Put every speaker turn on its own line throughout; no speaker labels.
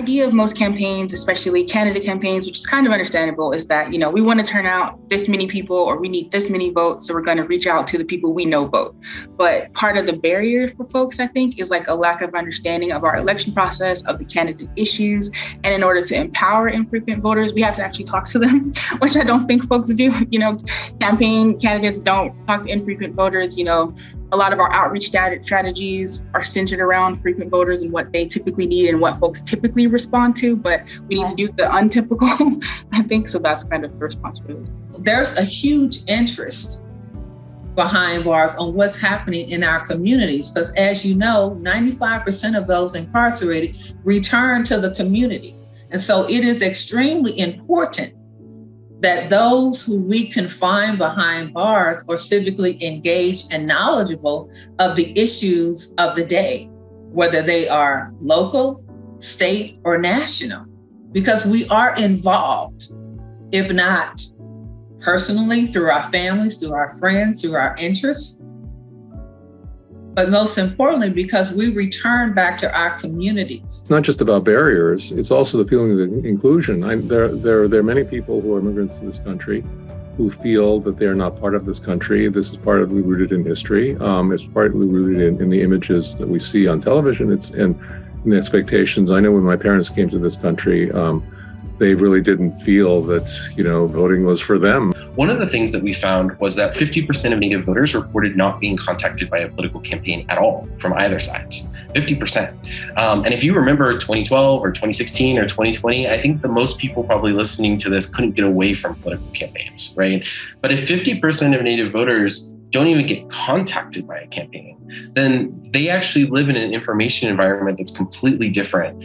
idea of most campaigns, especially candidate campaigns, which is kind of understandable, is that, we want to turn out this many people or we need this many votes. So we're going to reach out to the people we know vote. But part of the barrier for folks, I think, is like a lack of understanding of our election process, of the candidate issues. And in order to empower infrequent voters, we have to actually talk to them, which I don't think folks do. Campaign candidates don't talk to infrequent voters. A lot of our outreach strategies are centered around frequent voters and what they typically need and what folks typically respond to, but we need to do the untypical, I think. So that's kind of the responsibility.
There's a huge interest behind bars on what's happening in our communities, because as you know, 95% of those incarcerated return to the community. And so it is extremely important that those who we confine behind bars are civically engaged and knowledgeable of the issues of the day, whether they are local, state, or national, because we are involved, if not personally, through our families, through our friends, through our interests, but most importantly, because we return back to our communities.
It's not just about barriers, it's also the feeling of inclusion. There are many people who are immigrants to this country who feel that they are not part of this country. This is partly rooted in history. It's partly rooted in the images that we see on television. It's in the expectations. I know when my parents came to this country, they really didn't feel that, voting was for them.
One of the things that we found was that 50% of Native voters reported not being contacted by a political campaign at all from either side. 50%. And if you remember 2012 or 2016 or 2020, I think the most people probably listening to this couldn't get away from political campaigns, right? But if 50% of Native voters don't even get contacted by a campaign, then they actually live in an information environment that's completely different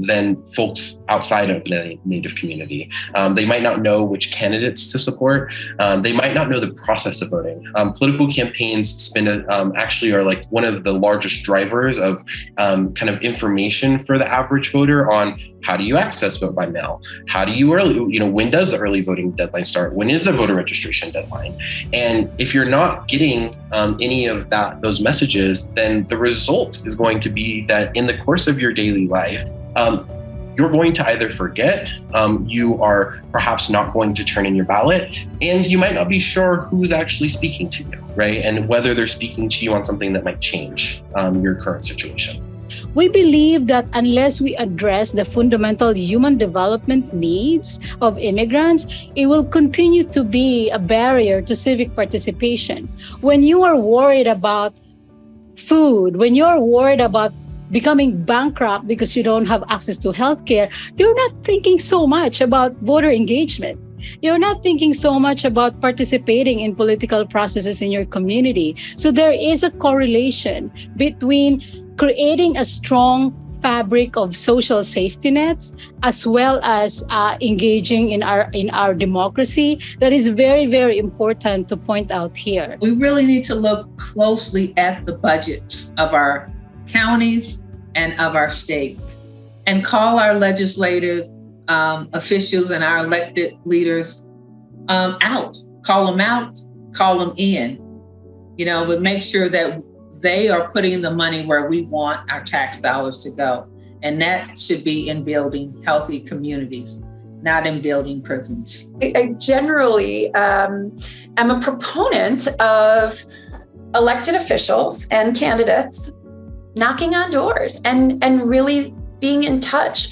than folks outside of the Native community. They might not know which candidates to support. They might not know the process of voting. Political campaigns actually are like one of the largest drivers of kind of information for the average voter on how do you access vote by mail? How do you when does the early voting deadline start? When is the voter registration deadline? And if you're not getting any of those messages, then the result is going to be that in the course of your daily life, you're going to either forget, you are perhaps not going to turn in your ballot, and you might not be sure who's actually speaking to you, right? And whether they're speaking to you on something that might change your current situation.
We believe that unless we address the fundamental human development needs of immigrants, it will continue to be a barrier to civic participation. When you are worried about food, when you're worried about becoming bankrupt because you don't have access to healthcare, you're not thinking so much about voter engagement. You're not thinking so much about participating in political processes in your community. So there is a correlation between creating a strong fabric of social safety nets, as well as engaging in our democracy. That is very, very important to point out here.
We really need to look closely at the budgets of our counties and of our state and call our legislative officials and our elected leaders out. Call them out, call them in, but make sure that they are putting the money where we want our tax dollars to go. And that should be in building healthy communities, not in building prisons.
I generally am a proponent of elected officials and candidates knocking on doors and really being in touch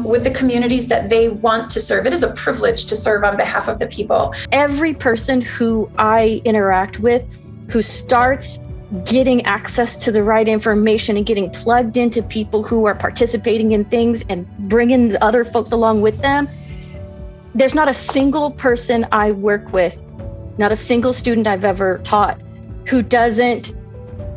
with the communities that they want to serve. It is a privilege to serve on behalf of the people.
Every person who I interact with who starts getting access to the right information and getting plugged into people who are participating in things and bringing the other folks along with them, there's not a single person I work with, not a single student I've ever taught who doesn't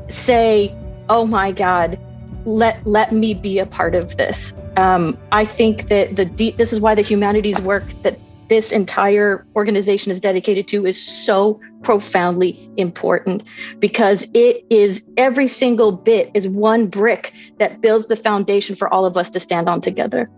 say, oh my God, let me be a part of this. I think that this is why the humanities work that this entire organization is dedicated to is so profoundly important, because it is every single bit is one brick that builds the foundation for all of us to stand on together.